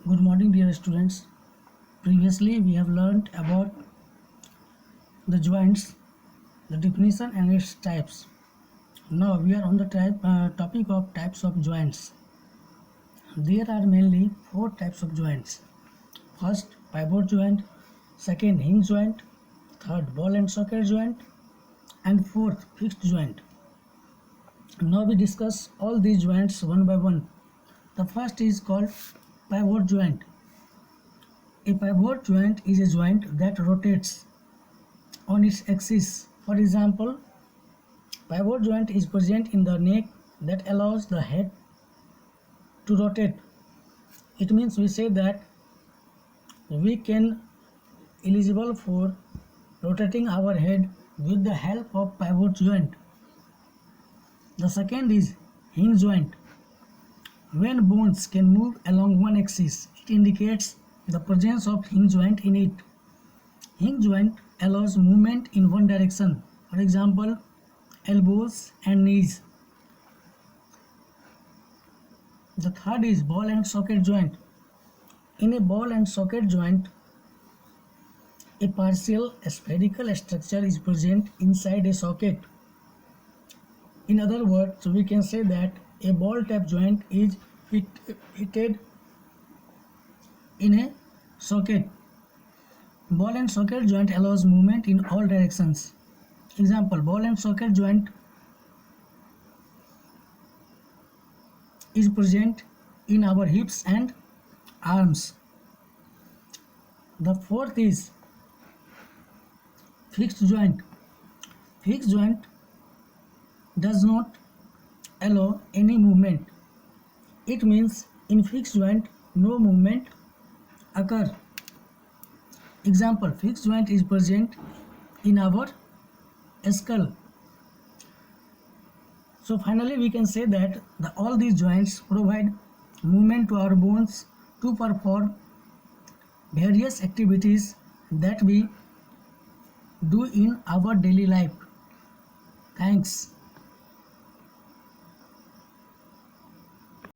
Good morning, dear students. Previously, we have learned about the joints, the definition and its types. Now, we are on the topic of types of joints. There are mainly four types of joints. First, pivot joint. Second, hinge joint. Third, ball and socket joint. And fourth, fixed joint. Now, we discuss all these joints one by one. The first is called pivot joint. A pivot joint is a joint that rotates on its axis. For example, pivot joint is present in the neck that allows the head to rotate. It means we say that we can eligible for rotating our head with the help of pivot joint. The second is hinge joint. When bones can move along one axis, it indicates the presence of hinge joint in it. Hinge joint allows movement in one direction, for example, elbows and knees. The third is ball and socket joint. In a ball and socket joint, a partial spherical structure is present inside a socket. In other words, we can say that a ball type joint is fitted in a socket. Ball and socket joint allows movement in all directions. Example, ball and socket joint is present in our hips and arms. The fourth is fixed joint. Fixed joint does not allow any movement. It means in fixed joint no movement occur. Example, fixed joint is present in our skull. So finally we can say that all these joints provide movement to our bones to perform various activities that we do in our daily life. Thanks.